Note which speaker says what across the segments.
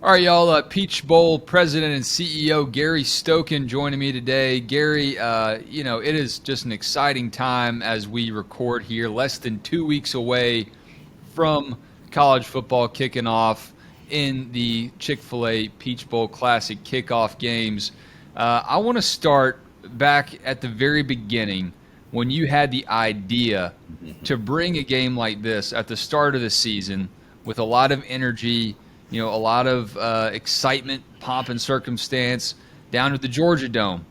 Speaker 1: All right, y'all. Peach Bowl President and CEO Gary Stokan joining me today. Gary, it is just an exciting time as we record here, less than 2 weeks away from college football kicking off in the Chick-Fil-A Peach Bowl Classic kickoff games. I want to start back at the very beginning when you had the idea to bring a game like this at the start of the season with a lot of energy, a lot of excitement, pomp and circumstance down at the Georgia Dome.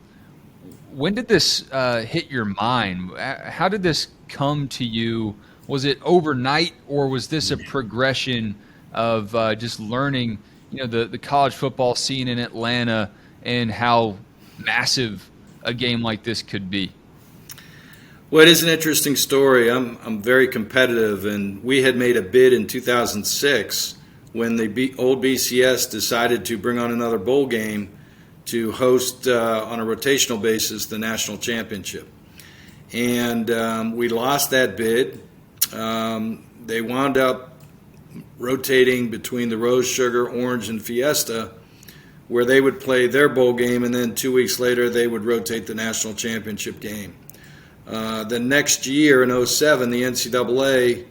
Speaker 1: When did this hit your mind? How did this come to you? Was it overnight, or was this a progression of just learning, the college football scene in Atlanta and how massive a game like this could be?
Speaker 2: Well, it is an interesting story. I'm very competitive, and we had made a bid in 2006 when the old BCS decided to bring on another bowl game to host on a rotational basis the national championship. And we lost that bid. They wound up rotating between the Rose, Sugar, Orange, and Fiesta, where they would play their bowl game, and then 2 weeks later they would rotate the national championship game. The next year in 2007, the NCAA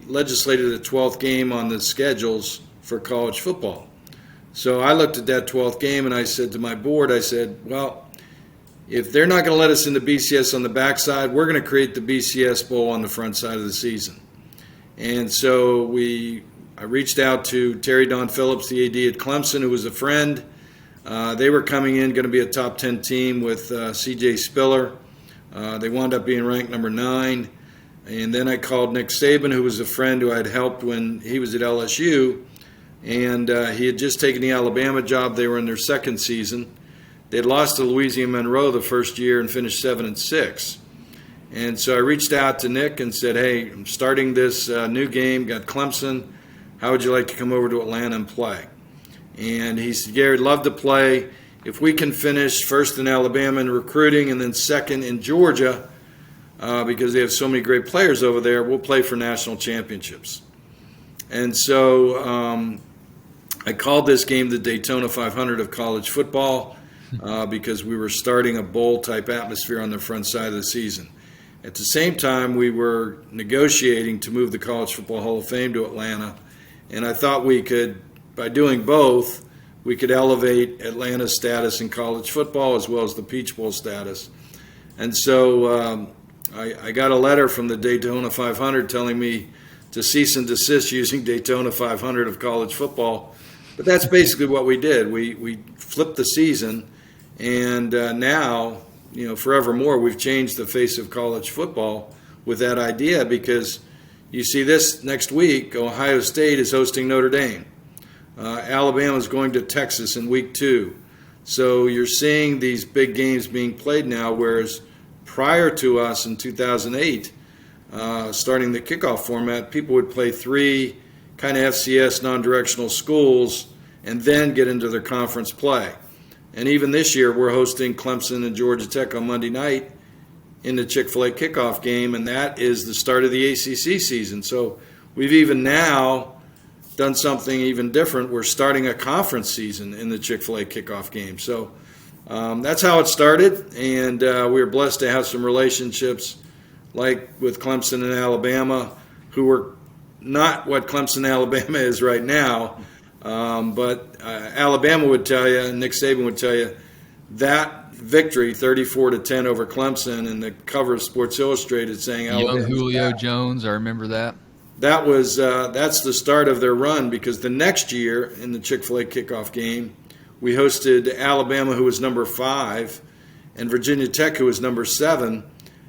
Speaker 2: legislated a 12th game on the schedules for college football. So I looked at that 12th game and I said to my board, well, if they're not going to let us in the BCS on the backside, we're going to create the BCS Bowl on the front side of the season. And so I reached out to Terry Don Phillips, the AD at Clemson, who was a friend. They were coming in, going to be a top 10 team with C.J. Spiller. They wound up being ranked number 9. And then I called Nick Saban, who was a friend who I'd helped when he was at LSU. And he had just taken the Alabama job. They were in their second season. They'd lost to Louisiana Monroe the first year and finished 7-6. And so I reached out to Nick and said, hey, I'm starting this new game, got Clemson. How would you like to come over to Atlanta and play? And he said, Gary, I'd love to play. If we can finish first in Alabama in recruiting and then second in Georgia, because they have so many great players over there, we'll play for national championships. And so I called this game the Daytona 500 of college football because we were starting a bowl-type atmosphere on the front side of the season. At the same time, we were negotiating to move the College Football Hall of Fame to Atlanta, and I thought we could, by doing both, we could elevate Atlanta's status in college football as well as the Peach Bowl status. And so I got a letter from the Daytona 500 telling me to cease and desist using Daytona 500 of college football. But that's basically what we did. We flipped the season, and now, forevermore, we've changed the face of college football with that idea, because you see this next week, Ohio State is hosting Notre Dame. Alabama is going to Texas in week 2. So you're seeing these big games being played now, whereas prior to us in 2008, starting the kickoff format, people would play 3 kind of FCS non-directional schools and then get into their conference play. And even this year, we're hosting Clemson and Georgia Tech on Monday night in the Chick-Fil-A Kickoff game, and that is the start of the ACC season. So we've even now done something even different. We're starting a conference season in the Chick-Fil-A Kickoff game. So that's how it started, and we were blessed to have some relationships like with Clemson and Alabama, who were not what Clemson Alabama is right now, but Alabama would tell you, and Nick Saban would tell you, that victory, 34-10 over Clemson, and the cover of Sports Illustrated saying
Speaker 1: Young Julio Jones, I remember that.
Speaker 2: That was that's the start of their run, because the next year in the Chick-fil-A Kickoff game, we hosted Alabama, who was number 5, and Virginia Tech, who was number 7,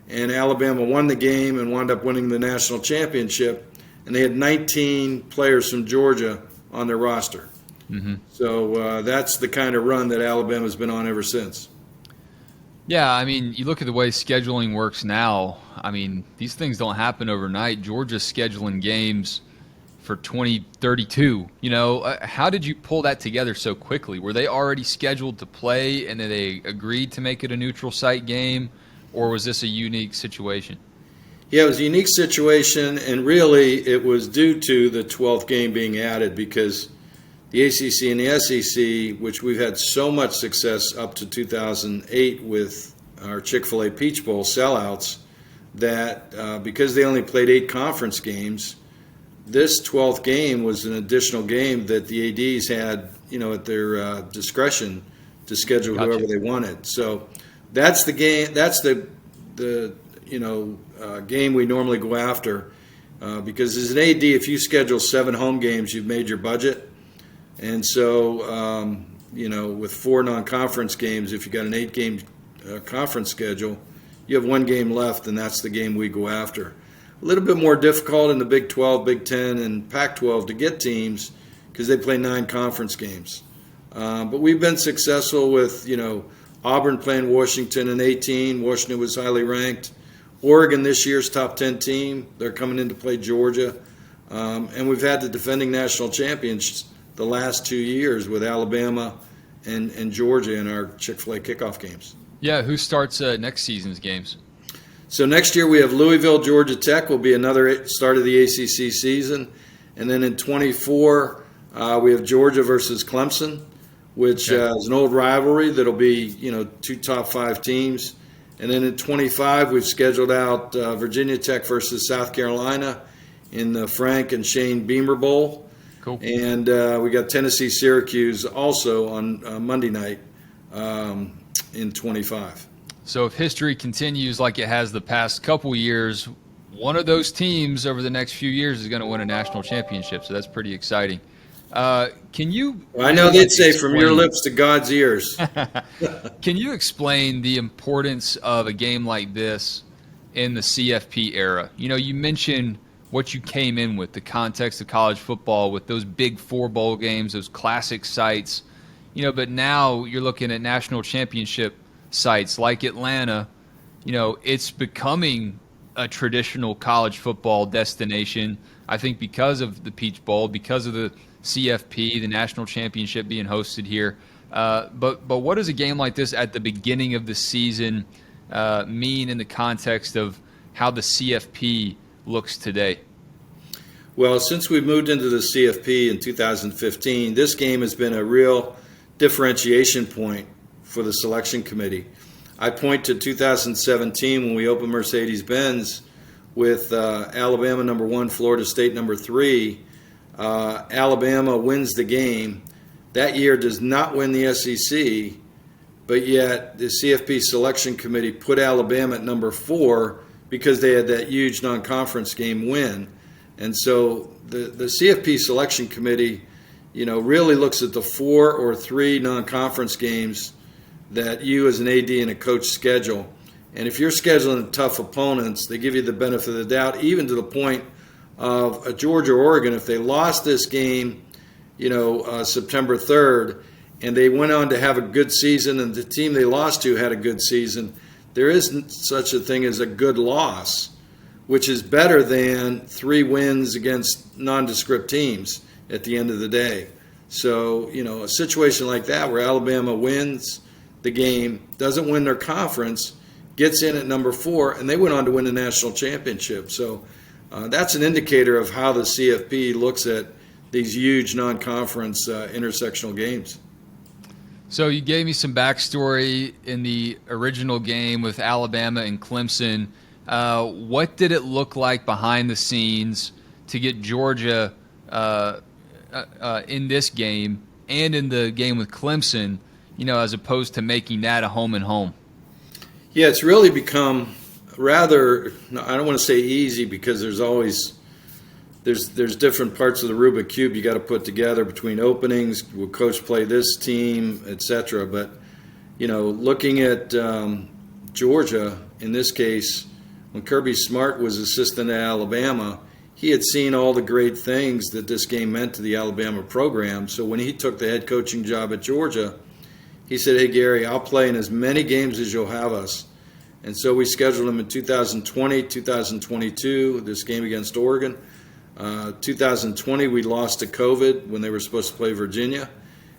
Speaker 2: and Alabama won the game and wound up winning the national championship, and they had 19 players from Georgia on their roster. Mm-hmm. So that's the kind of run that Alabama's been on ever since.
Speaker 1: Yeah, I mean, you look at the way scheduling works now. I mean, these things don't happen overnight. Georgia's scheduling games for 2032. How did you pull that together so quickly? Were they already scheduled to play and they agreed to make it a neutral site game, or was this a unique situation?
Speaker 2: Yeah, it was a unique situation, and really it was due to the 12th game being added because the ACC and the SEC, which we've had so much success up to 2008 with our Chick-Fil-A Peach Bowl sellouts, that because they only played 8 conference games, this 12th game was an additional game that the ADs had, at their discretion to schedule whoever they wanted. So that's the game. That's the game we normally go after because as an AD, if you schedule 7 home games, you've made your budget. And so, with 4 non-conference games, if you got an 8-game conference schedule, you have 1 game left, and that's the game we go after. A little bit more difficult in the Big 12, Big 10, and Pac-12 to get teams because they play 9 conference games. But we've been successful with, Auburn playing Washington in 18. Washington was highly ranked. Oregon this year's top 10 team. They're coming in to play Georgia. And we've had the defending national champions the last 2 years with Alabama and Georgia in our Chick-Fil-A Kickoff games.
Speaker 1: Yeah, who starts next season's games?
Speaker 2: So next year we have Louisville, Georgia Tech will be another start of the ACC season. And then in 24, we have Georgia versus Clemson, which is an old rivalry that'll be, 2 top 5 teams. And then in 25, we've scheduled out Virginia Tech versus South Carolina in the Frank and Shane Beamer Bowl.
Speaker 1: Cool.
Speaker 2: And we got Tennessee Syracuse also on Monday night in 25.
Speaker 1: So if history continues like it has the past couple years, one of those teams over the next few years is going to win a national championship. So that's pretty exciting. Can you?
Speaker 2: I know they'd say from your lips to God's ears.
Speaker 1: Can you explain the importance of a game like this in the CFP era? You mentioned what you came in with, the context of college football with those big 4 bowl games, those classic sites, but now you're looking at national championship sites like Atlanta. It's becoming a traditional college football destination, I think, because of the Peach Bowl, because of the CFP, the national championship being hosted here. But what does a game like this at the beginning of the season mean in the context of how the CFP looks today?
Speaker 2: Well, since we moved into the CFP in 2015, this game has been a real differentiation point for the selection committee. I point to 2017 when we opened Mercedes-Benz with Alabama number 1, Florida State number 3. Alabama wins the game. That year does not win the SEC, but yet the CFP selection committee put Alabama at number 4 because they had that huge non-conference game win. And so the CFP selection committee, really looks at the 4 or 3 non-conference games that you as an AD and a coach schedule. And if you're scheduling tough opponents, they give you the benefit of the doubt, even to the point of a Georgia or Oregon. If they lost this game, September 3rd, and they went on to have a good season, and the team they lost to had a good season, there isn't such a thing as a good loss, which is better than 3 wins against nondescript teams at the end of the day. So, a situation like that where Alabama wins the game, doesn't win their conference, gets in at number 4, and they went on to win the national championship. So that's an indicator of how the CFP looks at these huge non-conference intersectional games.
Speaker 1: So you gave me some backstory in the original game with Alabama and Clemson. What did it look like behind the scenes to get Georgia in this game and in the game with Clemson, as opposed to making that a home and home?
Speaker 2: Yeah, it's really become rather, I don't want to say easy because there's always there's different parts of the Rubik Cube you got to put together between openings, will coach play this team, etc. But, looking at Georgia, in this case, when Kirby Smart was assistant at Alabama, he had seen all the great things that this game meant to the Alabama program. So when he took the head coaching job at Georgia, he said, "Hey, Gary, I'll play in as many games as you'll have us." And so we scheduled him in 2020, 2022, this game against Oregon. 2020, we lost to COVID when they were supposed to play Virginia.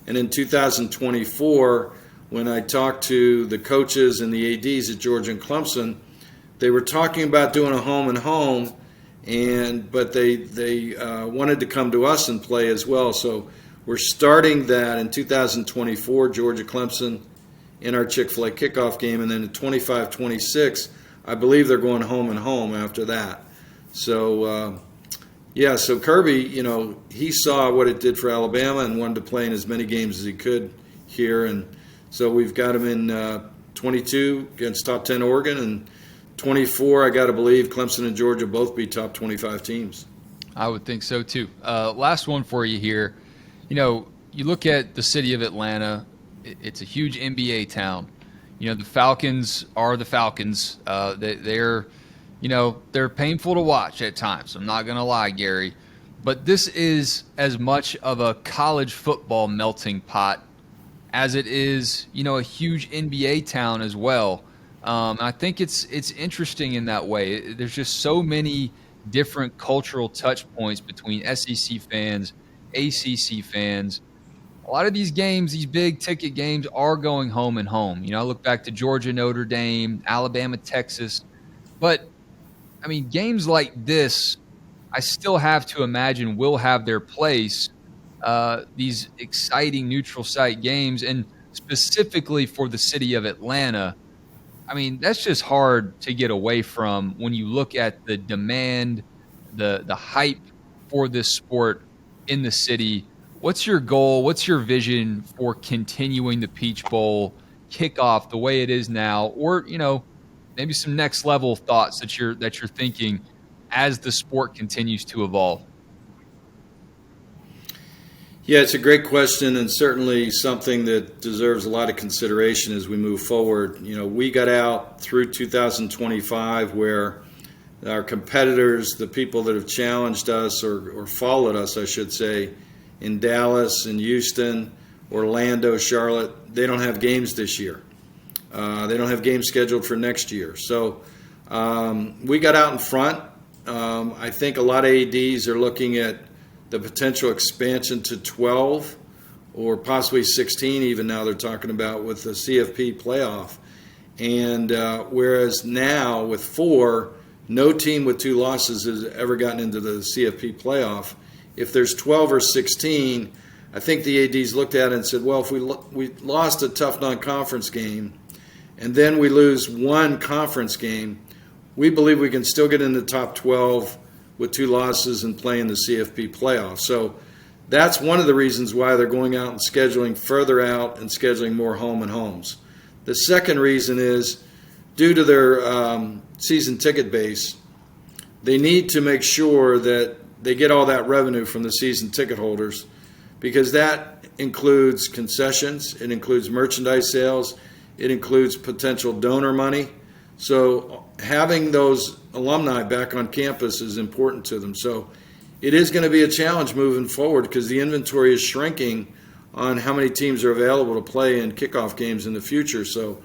Speaker 2: And in 2024, when I talked to the coaches and the ADs at Georgia and Clemson, they were talking about doing a home and home, but they wanted to come to us and play as well. So we're starting that in 2024, Georgia Clemson in our Chick-Fil-A Kickoff game, and then in 25-26, I believe they're going home and home after that. So so Kirby, he saw what it did for Alabama and wanted to play in as many games as he could here, and so we've got him in 22 against top 10 Oregon, and 24, I got to believe Clemson and Georgia both be top 25 teams.
Speaker 1: I would think so too. Last one for you here. You look at the city of Atlanta. It's a huge NBA town. The Falcons are the Falcons. They're painful to watch at times. I'm not going to lie, Gary. But this is as much of a college football melting pot as it is, a huge NBA town as well. I think it's interesting in that way. There's just so many different cultural touch points between SEC fans, ACC fans. A lot of these games, these big ticket games, are going home and home. I look back to Georgia, Notre Dame, Alabama, Texas. But, games like this, I still have to imagine will have their place, these exciting neutral site games. And specifically for the city of Atlanta, that's just hard to get away from when you look at the demand, the hype for this sport in the city. What's your goal? What's your vision for continuing the Peach Bowl kickoff the way it is now, or maybe some next level thoughts that you're thinking as the sport continues to evolve?
Speaker 2: Yeah, it's a great question, and certainly something that deserves a lot of consideration as we move forward. We got out through 2025 where our competitors, the people that have challenged us or followed us, I should say, in Dallas and Houston, Orlando, Charlotte, they don't have games this year. They don't have games scheduled for next year. So we got out in front. I think a lot of ADs are looking at the potential expansion to 12 or possibly 16 even now they're talking about with the CFP playoff. And whereas now with 4, no team with 2 losses has ever gotten into the CFP playoff. If there's 12 or 16, I think the ADs looked at it and said, well, if we lost a tough non-conference game and then we lose one conference game, we believe we can still get in the top 12 with 2 losses and play in the CFP playoff. So that's one of the reasons why they're going out and scheduling further out and scheduling more home and homes. The second reason is due to their season ticket base, they need to make sure that they get all that revenue from the season ticket holders, because that includes concessions, it includes merchandise sales, it includes potential donor money. So having those alumni back on campus is important to them. So it is going to be a challenge moving forward because the inventory is shrinking on how many teams are available to play in kickoff games in the future. So,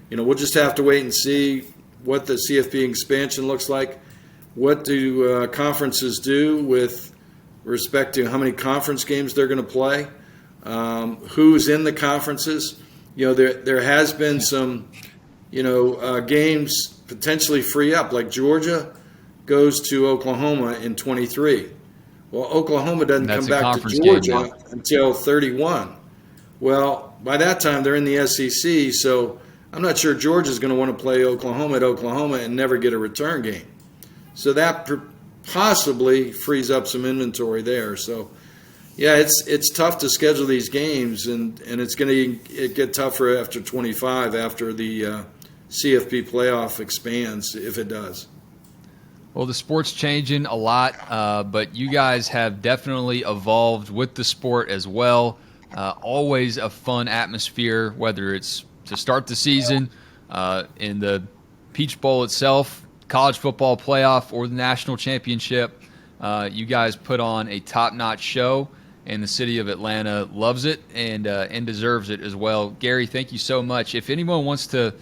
Speaker 2: we'll just have to wait and see what the CFP expansion looks like. What do conferences do with respect to how many conference games they're going to play? Who's in the conferences? There has been some, games potentially free up. Like Georgia goes to Oklahoma in 23. Well, Oklahoma doesn't come back to Georgia until 31. Well, by that time they're in the SEC, so I'm not sure Georgia's going to want to play Oklahoma at Oklahoma and never get a return game. So that possibly frees up some inventory there. So, yeah, it's tough to schedule these games, and it's going to get tougher after 25, after the CFP playoff expands, if it does.
Speaker 1: Well, the sport's changing a lot, but you guys have definitely evolved with the sport as well. Always a fun atmosphere, whether it's to start the season, in the Peach Bowl itself, college football playoff, or the national championship. You guys put on a top-notch show, and the city of Atlanta loves it and deserves it as well. Gary, thank you so much. If anyone wants to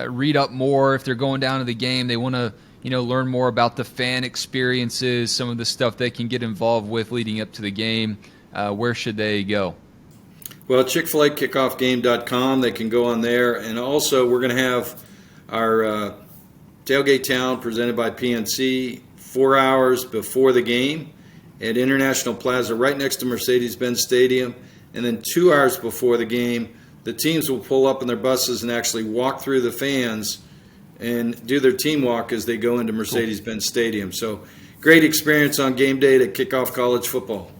Speaker 1: read up more, if they're going down to the game, they want to learn more about the fan experiences, some of the stuff they can get involved with leading up to the game, where should they go?
Speaker 2: Well, Chick-Fil-A Kickoff Game.com, they can go on there. And also we're going to have our Tailgate Town presented by PNC 4 hours before the game at International Plaza right next to Mercedes-Benz Stadium. And then 2 hours before the game, the teams will pull up in their buses and actually walk through the fans and do their team walk as they go into Mercedes-Benz Stadium. So great experience on game day to kick off college football.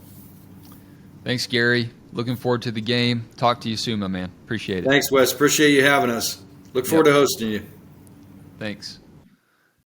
Speaker 1: Thanks, Gary. Looking forward to the game. Talk to you soon, my man. Appreciate it.
Speaker 2: Thanks, Wes. Appreciate you having us. Look forward to hosting you.
Speaker 1: Thanks.